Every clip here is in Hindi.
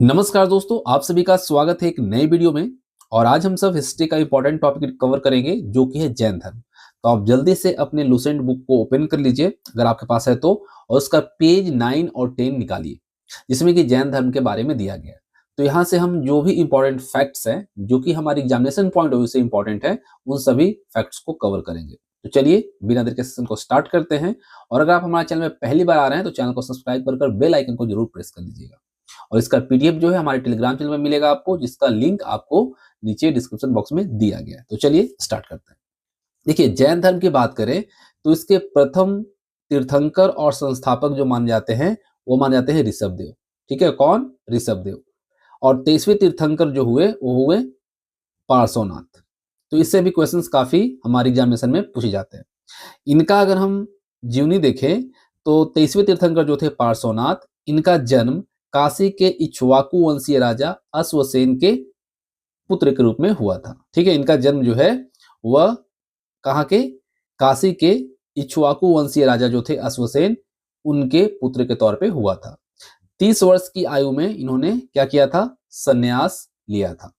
नमस्कार दोस्तों, आप सभी का स्वागत है एक नए वीडियो में। और आज हम सब हिस्ट्री का इंपॉर्टेंट टॉपिक कवर करेंगे जो कि है जैन धर्म। तो आप जल्दी से अपने लुसेंट बुक को ओपन कर लीजिए अगर आपके पास है तो, और उसका पेज 9 और 10 निकालिए जिसमें कि जैन धर्म के बारे में दिया गया है। तो यहाँ से हम जो भी इंपॉर्टेंट फैक्ट्स हैं जो कि हमारी एग्जामिनेशन पॉइंट ऑफ व्यू से इंपॉर्टेंट है, उन सभी फैक्ट्स को कवर करेंगे। तो चलिए बिना देर के सेशन को स्टार्ट करते हैं। और अगर आप हमारे चैनल में पहली बार आ रहे हैं तो चैनल को सब्सक्राइब कर बेल आइकन को जरूर प्रेस कर लीजिएगा। और इसका पीडीएफ जो है हमारे टेलीग्राम चैनल में मिलेगा आपको, जिसका लिंक आपको नीचे डिस्क्रिप्शन बॉक्स में दिया गया है। तो चलिए स्टार्ट करते हैं। देखिए, जैन धर्म की बात करें तो इसके प्रथम तीर्थंकर और संस्थापक जो माने जाते हैं वो माने जाते हैं ऋषभदेव। ठीक है, कौन? ऋषभदेव। और 23वें तीर्थंकर जो हुए वो हुए पार्श्वनाथ। तो इससे भी क्वेश्चंस काफी हमारी एग्जामिनेशन में पूछे जाते हैं। इनका अगर हम जीवनी देखें तो 23वें तीर्थंकर जो थे पार्श्वनाथ, इनका जन्म काशी के इक्ष्वाकु वंशीय राजा अश्वसेन के पुत्र के रूप में हुआ था। ठीक है, इनका जन्म जो है वह कहाँ के? काशी के इक्ष्वाकु वंशीय राजा जो थे अश्वसेन, उनके पुत्र के तौर पे हुआ था। 30 वर्ष की आयु में इन्होंने क्या किया था? संन्यास लिया था।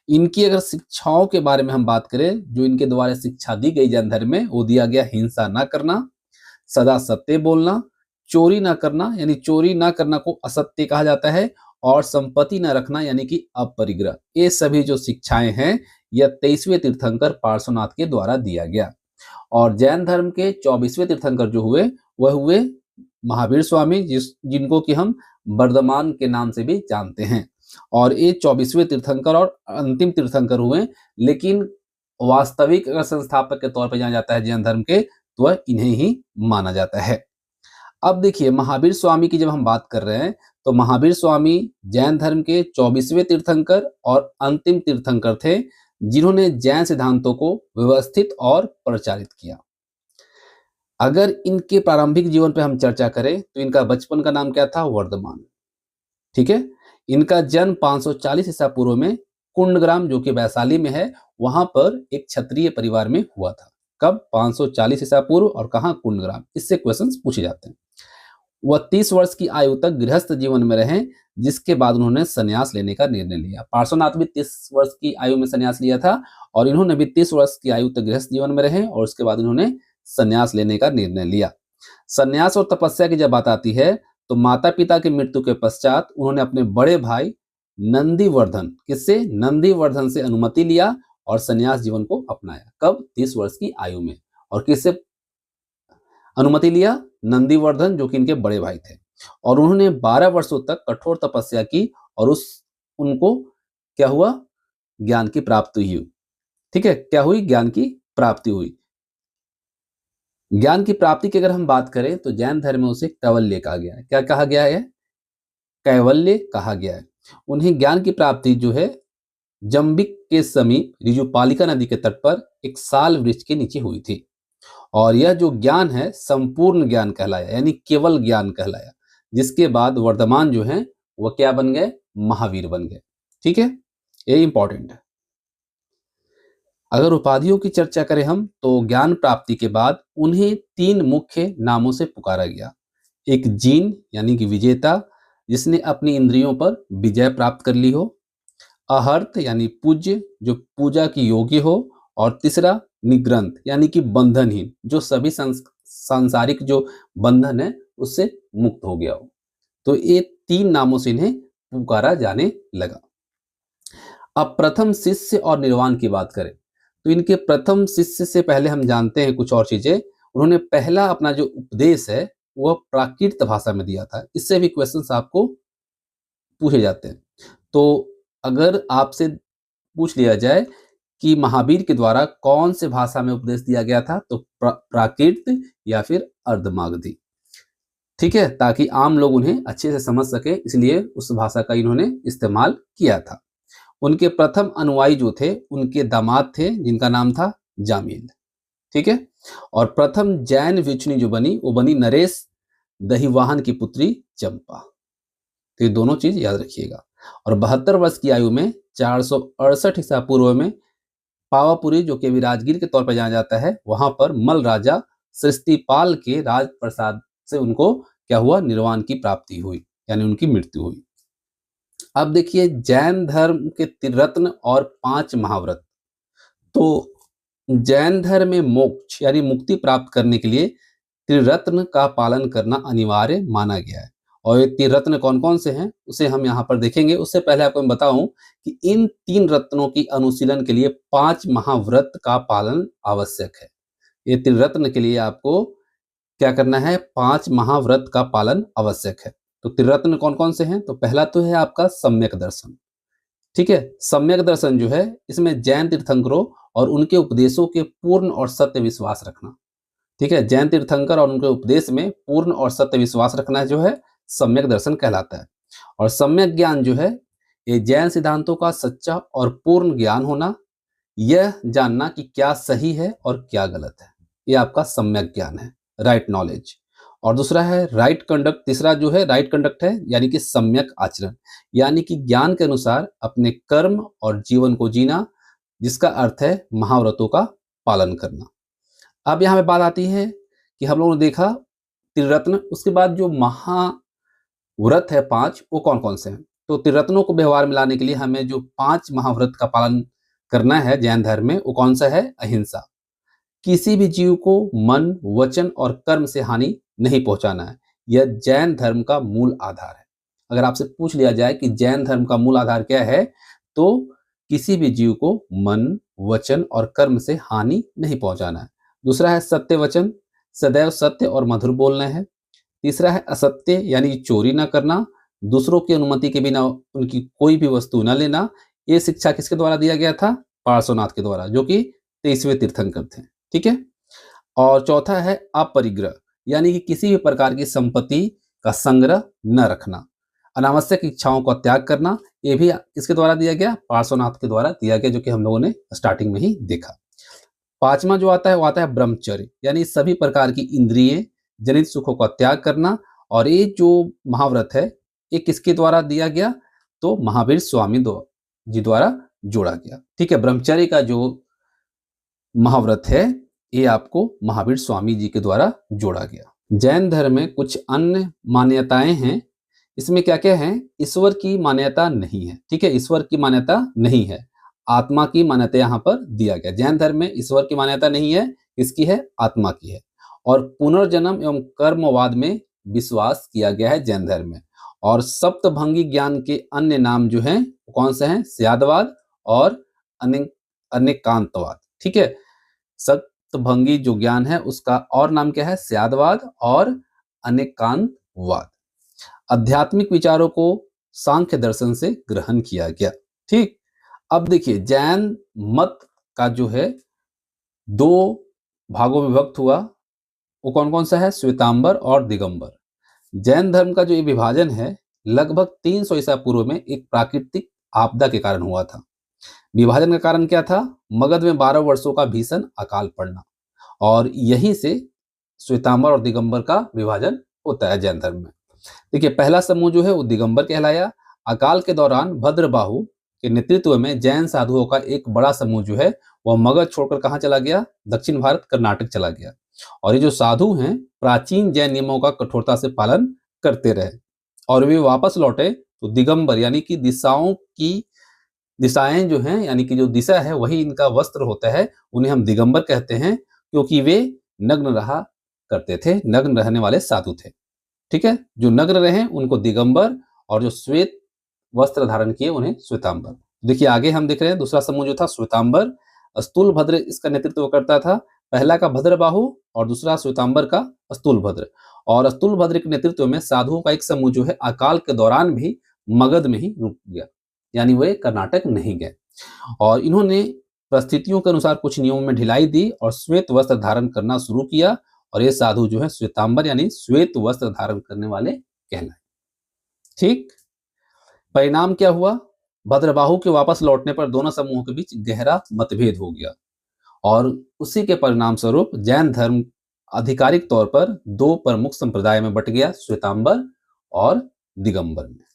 इनकी अगर शिक्षाओं के बारे में हम बात करें, जो इनके द्वारा शिक्षा दी गई जैन धर्म में, वो दिया गया हिंसा ना करना, सदा सत्य बोलना, चोरी ना करना, यानी चोरी ना करना को असत्य कहा जाता है, और संपत्ति न रखना यानी कि अपरिग्रह। ये सभी जो शिक्षाएं हैं यह 23वें तीर्थंकर पार्श्वनाथ के द्वारा दिया गया। और जैन धर्म के 24वें तीर्थंकर जो हुए वह हुए महावीर स्वामी, जिनको कि हम वर्धमान के नाम से भी जानते हैं। और ये 24वें तीर्थंकर और अंतिम तीर्थंकर हुए, लेकिन वास्तविक अगर संस्थापक के तौर पर जाना जाता है जैन धर्म के, तो वह इन्हें ही माना जाता है। अब देखिए, महावीर स्वामी की जब हम बात कर रहे हैं तो महावीर स्वामी जैन धर्म के 24वें तीर्थंकर और अंतिम तीर्थंकर थे, जिन्होंने जैन सिद्धांतों को व्यवस्थित और प्रचारित किया। अगर इनके प्रारंभिक जीवन पे हम चर्चा करें तो इनका बचपन का नाम क्या था? वर्धमान। ठीक है, इनका जन्म 540 ईसा पूर्व में कुंडग्राम जो कि वैशाली में है, वहां पर एक क्षत्रिय परिवार में हुआ था। कब? 540 ईसा पूर्व। और कहां? कुंडग्राम। इससे क्वेश्चंस पूछे जाते हैं। वह 30 वर्ष की आयु तक गृहस्थ जीवन में रहे, जिसके बाद उन्होंने संन्यास लेने का निर्णय लिया। पार्श्वनाथ भी 30 वर्ष की आयु में संन्यास लिया था, और इन्होंने भी 30 वर्ष की आयु तक गृहस्थ जीवन में रहे, और उसके बाद इन्होंने संन्यास लेने का निर्णय लिया। संन्यास और तपस्या की जब बात आती है तो माता पिता की मृत्यु के पश्चात उन्होंने अपने बड़े भाई नंदीवर्धन, किससे? नंदीवर्धन से अनुमति लिया और संन्यास जीवन को अपनाया। कब? 30 वर्ष की आयु में। और किससे अनुमति लिया? नंदीवर्धन, जो कि इनके बड़े भाई थे। और उन्होंने 12 वर्षों तक कठोर तपस्या की, और उनको क्या हुआ? ज्ञान की प्राप्ति हुई। ठीक है, क्या हुई? ज्ञान की प्राप्ति हुई। ज्ञान की प्राप्ति की अगर हम बात करें तो जैन धर्म में उसे कैवल्य कहा गया है। क्या कहा गया है? कैवल्य कहा गया है। उन्हें ज्ञान की प्राप्ति जो है जंबिक के समीप ऋजुपालिका नदी के तट पर एक साल वृक्ष के नीचे हुई थी। और यह जो ज्ञान है संपूर्ण ज्ञान कहलाया, यानी केवल ज्ञान कहलाया, जिसके बाद वर्धमान जो है वह क्या बन गए? महावीर बन गए। ठीक है, ये इंपॉर्टेंट है। अगर उपाधियों की चर्चा करें हम तो ज्ञान प्राप्ति के बाद उन्हें 3 मुख्य नामों से पुकारा गया। एक जीन यानी कि विजेता, जिसने अपनी इंद्रियों पर विजय प्राप्त कर ली हो। अहर्त यानी पूज्य, जो पूजा की योग्य हो। और तीसरा निग्रंथ यानी कि बंधनहीन, जो सभी सांसारिक जो बंधन है उससे मुक्त हो गया हो। तो ये 3 नामों से इन्हें पुकारा जाने लगा। अब प्रथम शिष्य और निर्वाण की बात करें तो इनके प्रथम शिष्य से पहले हम जानते हैं कुछ और चीजें। उन्होंने पहला अपना जो उपदेश है वह प्राकृत भाषा में दिया था। इससे भी क्वेश्चंस आपको पूछे जाते हैं। तो अगर आपसे पूछ लिया जाए कि महावीर के द्वारा कौन से भाषा में उपदेश दिया गया था, तो प्राकृत या फिर अर्धमागधी। ठीक है, ताकि आम लोग उन्हें अच्छे से समझ सके, इसलिए उस भाषा का इन्होंने इस्तेमाल किया था। उनके प्रथम अनुयायी जो थे उनके दामाद थे, जिनका नाम था जामील। ठीक है, और प्रथम जैन भिक्षुणी जो बनी वो बनी नरेश दहीवाहन की पुत्री चंपा। तो ये दोनों चीज याद रखिएगा। और 72 वर्ष की आयु में 468 ईसा पूर्व में पावापुरी, जो कि अभी राजगीर के तौर पर जाना जाता है, वहां पर मल राजा सृष्टिपाल के राज प्रसाद से उनको क्या हुआ? निर्वाण की प्राप्ति हुई, यानी उनकी मृत्यु हुई। अब देखिए जैन धर्म के त्रिरत्न और 5 महाव्रत। तो जैन धर्म में मोक्ष यानी मुक्ति प्राप्त करने के लिए त्रिरत्न का पालन करना अनिवार्य माना गया है। और ये त्रिरत्न कौन कौन से हैं उसे हम यहाँ पर देखेंगे। उससे पहले आपको मैं बताऊं कि इन 3 रत्नों की अनुशीलन के लिए 5 महाव्रत का पालन आवश्यक है। ये त्रिरत्न के लिए आपको क्या करना है, 5 महाव्रत का पालन आवश्यक है। तो त्रिरत्न कौन कौन से हैं? तो पहला तो है आपका सम्यक दर्शन। ठीक है, सम्यक दर्शन जो है इसमें जैन तीर्थंकरों और उनके उपदेशों के पूर्ण और सत्य विश्वास रखना। ठीक है, जैन तीर्थंकर और उनके उपदेश में पूर्ण और सत्य विश्वास रखना जो है सम्यक दर्शन कहलाता है। और सम्यक ज्ञान जो है ये जैन सिद्धांतों का सच्चा और पूर्ण ज्ञान होना, यह जानना कि क्या सही है और क्या गलत है, ये आपका सम्यक ज्ञान है, राइट नॉलेज। और दूसरा है राइट कंडक्ट। तीसरा जो है राइट कंडक्ट है यानी कि सम्यक आचरण, यानी कि ज्ञान के अनुसार अपने कर्म और जीवन को जीना, जिसका अर्थ है महाव्रतों का पालन करना। अब यहाँ पे बात आती है कि हम लोगों ने देखा त्रिरत्न, उसके बाद जो महाव्रत है 5 वो कौन कौन से हैं। तो त्रिरत्नों को व्यवहार में लाने के लिए हमें जो 5 महाव्रत का पालन करना है जैन धर्म में, वो कौन सा है? अहिंसा। किसी भी जीव को मन, वचन और कर्म से हानि नहीं पहुंचाना है। यह जैन धर्म का मूल आधार है। अगर आपसे पूछ लिया जाए कि जैन धर्म का मूल आधार क्या है, तो किसी भी जीव को मन, वचन और कर्म से हानि नहीं पहुंचाना है। दूसरा है सत्य वचन, सदैव सत्य और मधुर बोलना है। तीसरा है असत्य यानी चोरी न करना, दूसरों की अनुमति के बिना उनकी कोई भी वस्तु न लेना। ये शिक्षा किसके द्वारा दिया गया था? पार्श्वनाथ के द्वारा, जो कि 23वें तीर्थंकर थे। ठीक है। और चौथा है अपरिग्रह, यानी कि किसी भी प्रकार की संपत्ति का संग्रह न रखना। अनावश्यक इच्छाओं का त्याग करना, ये भी किसके द्वारा दिया गया? पार्श्वनाथ के द्वारा दिया गया, जो कि हम लोगों ने स्टार्टिंग में ही देखा। पांचवा जो आता है वो आता है ब्रह्मचर्य, यानी सभी प्रकार की इंद्रिय जनित सुखों का त्याग करना। और ये जो महाव्रत है ये किसके द्वारा दिया गया? तो महावीर स्वामी जी द्वारा जोड़ा गया। ठीक है, ब्रह्मचर्य का जो महाव्रत है ये आपको महावीर स्वामी जी के द्वारा जोड़ा गया। जैन धर्म में कुछ अन्य मान्यताएं हैं। इसमें क्या क्या है? ईश्वर की मान्यता नहीं है। ठीक है, ईश्वर की मान्यता नहीं है, आत्मा की मान्यता यहाँ पर दिया गया। जैन धर्म में ईश्वर की मान्यता नहीं है, किसकी है? आत्मा की है। और पुनर्जन्म एवं कर्मवाद में विश्वास किया गया है जैन धर्म में। और सप्तभंगी ज्ञान के अन्य नाम जो हैं कौन से हैं? स्यादवाद और अनेकांतवाद। ठीक है, सप्तभंगी जो ज्ञान है उसका और नाम क्या है? स्यादवाद और अनेकांतवाद। आध्यात्मिक विचारों को सांख्य दर्शन से ग्रहण किया गया। ठीक, अब देखिए जैन मत का जो है 2 भागों में विभक्त हुआ, वो कौन कौन सा है? श्वेतांबर और दिगंबर। जैन धर्म का जो ये विभाजन है लगभग 300 ईसा पूर्व में एक प्राकृतिक आपदा के कारण हुआ था। विभाजन का कारण क्या था? मगध में 12 वर्षों का भीषण अकाल पड़ना, और यहीं से श्वेतांबर और दिगंबर का विभाजन होता है जैन धर्म में। देखिए पहला समूह जो है वो दिगंबर कहलाया। अकाल के दौरान भद्रबाहु के नेतृत्व में जैन साधुओं का एक बड़ा समूह जो है वह मगध छोड़कर कहाँ चला गया? दक्षिण भारत, कर्नाटक चला गया। और ये जो साधु हैं प्राचीन जैन नियमों का कठोरता से पालन करते रहे, और वे वापस लौटे तो दिगंबर यानी कि दिशाएं जो हैं, यानी कि जो दिशा है वही इनका वस्त्र होता है, उन्हें हम दिगंबर कहते हैं, क्योंकि वे नग्न रहा करते थे, नग्न रहने वाले साधु थे। ठीक है, जो नग्न रहे उनको दिगंबर, और जो श्वेत वस्त्र धारण किए उन्हें श्वेतांबर। देखिए आगे हम देख रहे हैं दूसरा समूह जो था श्वेतांबर, स्थूलभद्र इसका नेतृत्व करता था। पहला का भद्रबाहु और दूसरा श्वेतांबर का स्थूलभद्र। और स्थूलभद्र के नेतृत्व में साधुओं का एक समूह जो है अकाल के दौरान भी मगध में ही रुक गया, यानी वे कर्नाटक नहीं गए। और इन्होंने परिस्थितियों के अनुसार कुछ नियमों में ढिलाई दी और श्वेत वस्त्र धारण करना शुरू किया, और ये साधु जो है श्वेतांबर यानी श्वेत वस्त्र धारण करने वाले कहलाए। ठीक, परिणाम क्या हुआ? भद्रबाहु के वापस लौटने पर दोनों समूहों के बीच गहरा मतभेद हो गया, और उसी के परिणाम स्वरूप जैन धर्म आधिकारिक तौर पर 2 प्रमुख संप्रदाय में बट गया, श्वेतांबर और दिगंबर में।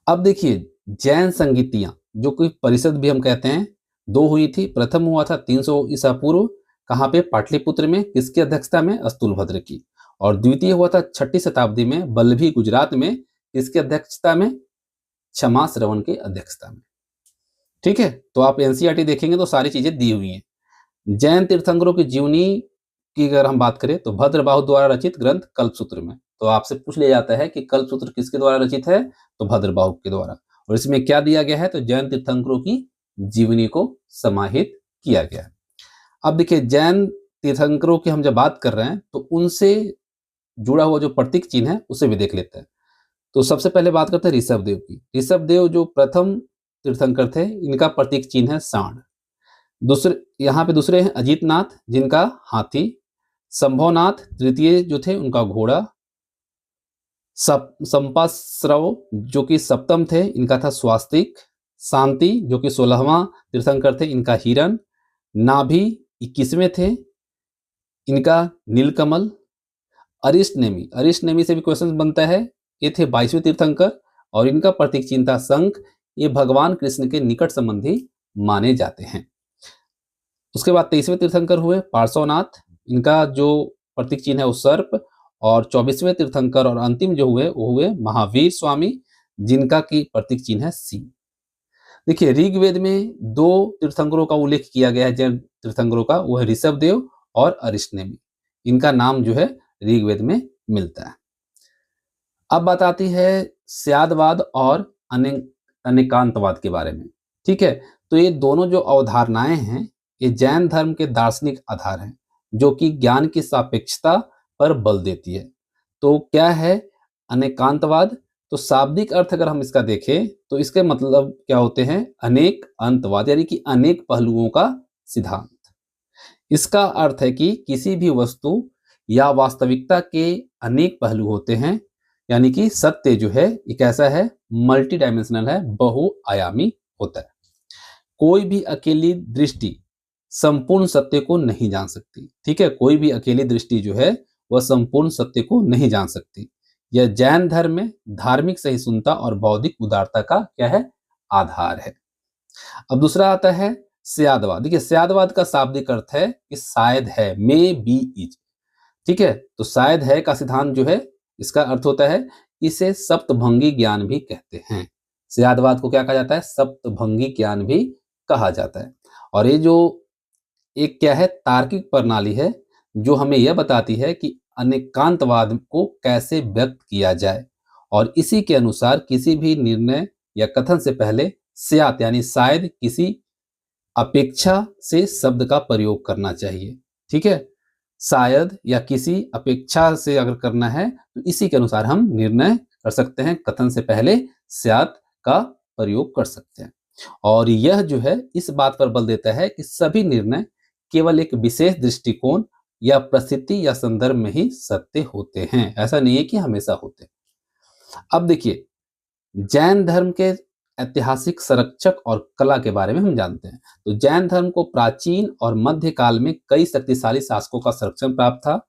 अब देखिए जैन संगीतियां, जो कोई परिषद भी हम कहते हैं, 2 हुई थी। प्रथम हुआ था 300 ईसा पूर्व, कहाँ पे? पाटलिपुत्र में। किसकी अध्यक्षता में? स्थूलभद्र की। और द्वितीय हुआ था 6ठी शताब्दी में बल्लभी, गुजरात में। किसकी अध्यक्षता में? क्षमा श्रवण की अध्यक्षता में। ठीक है, तो आप एनसीईआरटी देखेंगे तो सारी चीजें दी हुई हैं। जैन तीर्थंकरों की जीवनी की अगर हम बात करें तो भद्रबाहु द्वारा रचित ग्रंथ कल्पसूत्र में, तो आपसे पूछ लिया जाता है कि कल्पसूत्र किसके द्वारा रचित है, तो भद्रबाहु के द्वारा। और इसमें क्या दिया गया है, तो जैन तीर्थंकरों की जीवनी को समाहित किया गया है। अब देखिए, जैन तीर्थंकरों की हम जब बात कर रहे हैं तो उनसे जुड़ा हुआ जो प्रतीक चिन्ह है उसे भी देख लेते हैं। तो सबसे पहले बात करते हैं ऋषभदेव की। ऋषभदेव जो प्रथम तीर्थंकर थे, इनका प्रतीक चिन्ह है सांड। दूसरे यहाँ पे दूसरे हैं अजीतनाथ, जिनका हाथी। संभवनाथ तृतीय जो थे, उनका घोड़ा। संपाश्रव जो कि सप्तम थे, इनका था स्वास्तिक। शांति जो कि 16वां तीर्थंकर थे, इनका हिरण। नाभि 21वें थे, इनका नीलकमल। अरिष्टनेमी से भी क्वेश्चन बनता है, ये थे 22वें तीर्थंकर और इनका प्रतीक चिन्ह था शंख। ये भगवान कृष्ण के निकट संबंधी माने जाते हैं। उसके बाद 23वें तीर्थंकर हुए पार्श्वनाथ, इनका जो प्रतीक चिन्ह है वो सर्प। और 24वें तीर्थंकर और अंतिम जो हुए वो हुए महावीर स्वामी, जिनका की प्रतीक चिन्ह है सिंह। देखिए, ऋग्वेद में 2 तीर्थंकरों का उल्लेख किया गया है जैन तीर्थंकरों का, वो है ऋषभदेव और अरिष्टनेमी। इनका नाम जो है ऋग्वेद में मिलता है। अब बात आती है स्यादवाद और अनेकांतवाद के बारे में। ठीक है, तो ये दोनों जो अवधारणाएं हैं, ये जैन धर्म के दार्शनिक आधार हैं, जो कि ज्ञान की सापेक्षता पर बल देती है। तो क्या है अनेकांतवाद? तो शाब्दिक अर्थ अगर हम इसका देखें तो इसके मतलब क्या होते हैं, अनेक अंतवाद, यानी कि अनेक पहलुओं का सिद्धांत। इसका अर्थ है कि किसी भी वस्तु या वास्तविकता के अनेक पहलू होते हैं, यानी कि सत्य जो है एक ऐसा है, मल्टी डायमेंशनल है, बहुआयामी होता है। कोई भी अकेली दृष्टि संपूर्ण सत्य को नहीं जान सकती। ठीक है, कोई भी अकेली दृष्टि जो है वह संपूर्ण सत्य को नहीं जान सकती। यह जैन धर्म में धार्मिक सहिष्णुता और बौद्धिक उदारता का क्या है, आधार है। अब दूसरा आता है स्यादवाद। देखिए, स्यादवाद का शाब्दिक अर्थ है कि शायद है, मे बी इज। ठीक है, तो शायद है का सिद्धांत जो है, इसका अर्थ होता है, इसे सप्तभंगी ज्ञान भी कहते हैं। स्यादवाद को क्या कहा जाता है, सप्तभंगी ज्ञान भी कहा जाता है। और ये जो एक क्या है, तार्किक प्रणाली है, जो हमें यह बताती है कि अनेकांतवाद को कैसे व्यक्त किया जाए, और इसी के अनुसार किसी भी निर्णय या कथन से पहले स्यात् यानी शायद किसी अपेक्षा से शब्द का प्रयोग करना चाहिए। ठीक है, शायद या किसी अपेक्षा से अगर करना है तो इसी के अनुसार हम निर्णय कर सकते हैं, कथन से पहले स्यात् का प्रयोग कर सकते हैं। और यह जो है इस बात पर बल देता है कि सभी निर्णय केवल एक विशेष दृष्टिकोण या परिस्थिति या संदर्भ में ही सत्य होते हैं, ऐसा नहीं है कि हमेशा होते। अब देखिए, जैन धर्म के ऐतिहासिक संरक्षक और कला के बारे में हम जानते हैं। तो जैन धर्म को प्राचीन और मध्यकाल में कई शक्तिशाली शासकों का संरक्षण प्राप्त था,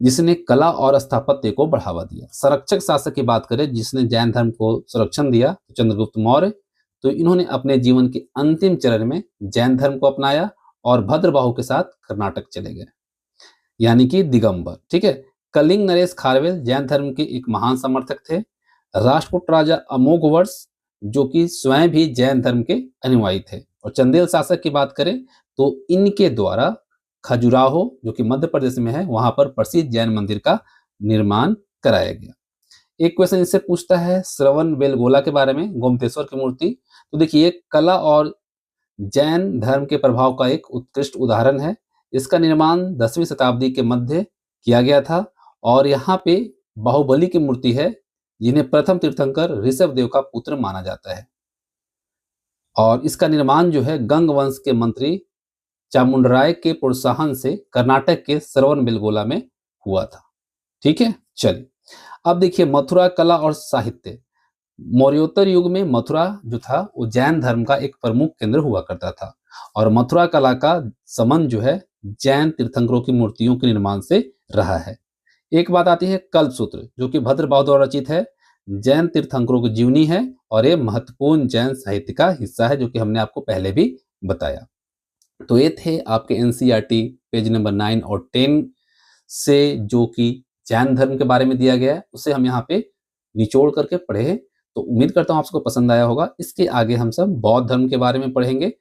जिसने कला और स्थापत्य को बढ़ावा दिया। संरक्षक शासक की बात करें जिसने जैन धर्म को संरक्षण दिया, चंद्रगुप्त मौर्य। तो इन्होंने अपने जीवन के अंतिम चरण में जैन धर्म को अपनाया और भद्रबाहु के साथ कर्नाटक चले गए, यानी कि दिगंबर। ठीक है, कलिंग नरेश खारवेल जैन धर्म के एक महान समर्थक थे। राष्ट्रकूट राजा अमोघवर्ष जो कि स्वयं भी जैन धर्म के अनुयायी थे। और चंदेल शासक की बात करें तो इनके द्वारा खजुराहो जो कि मध्य प्रदेश में है, वहां पर प्रसिद्ध जैन मंदिर का निर्माण कराया गया। एक क्वेश्चन इससे पूछता है श्रवण बेलगोला के बारे में, गोमतेश्वर की मूर्ति। तो देखिए, कला और जैन धर्म के प्रभाव का एक उत्कृष्ट उदाहरण है। इसका निर्माण 10वीं शताब्दी के मध्य किया गया था और यहाँ पे बाहुबली की मूर्ति है, जिन्हें प्रथम तीर्थंकर ऋषभदेव का पुत्र माना जाता है। और इसका निर्माण जो है गंग वंश के मंत्री चामुंडराय के प्रोत्साहन से कर्नाटक के श्रवण बेलगोला में हुआ था। ठीक है, चलिए अब देखिए मथुरा कला और साहित्य। मौर्योत्तर युग में मथुरा जो था वो जैन धर्म का एक प्रमुख केंद्र हुआ करता था और मथुरा कला का संबंध जो है जैन तीर्थंकरों की मूर्तियों के निर्माण से रहा है। एक बात आती है कल्पसूत्र, जो कि भद्रबाहु द्वारा रचित है, जैन तीर्थंकरों की जीवनी है और ये महत्वपूर्ण जैन साहित्य का हिस्सा है, जो कि हमने आपको पहले भी बताया। तो ये थे आपके एनसीईआरटी पेज नंबर 9 और 10 से जो कि जैन धर्म के बारे में दिया गया है, उसे हम यहाँ पे निचोड़ करके पढ़े हैं। तो उम्मीद करता हूँ आपको पसंद आया होगा। इसके आगे हम सब बौद्ध धर्म के बारे में पढ़ेंगे,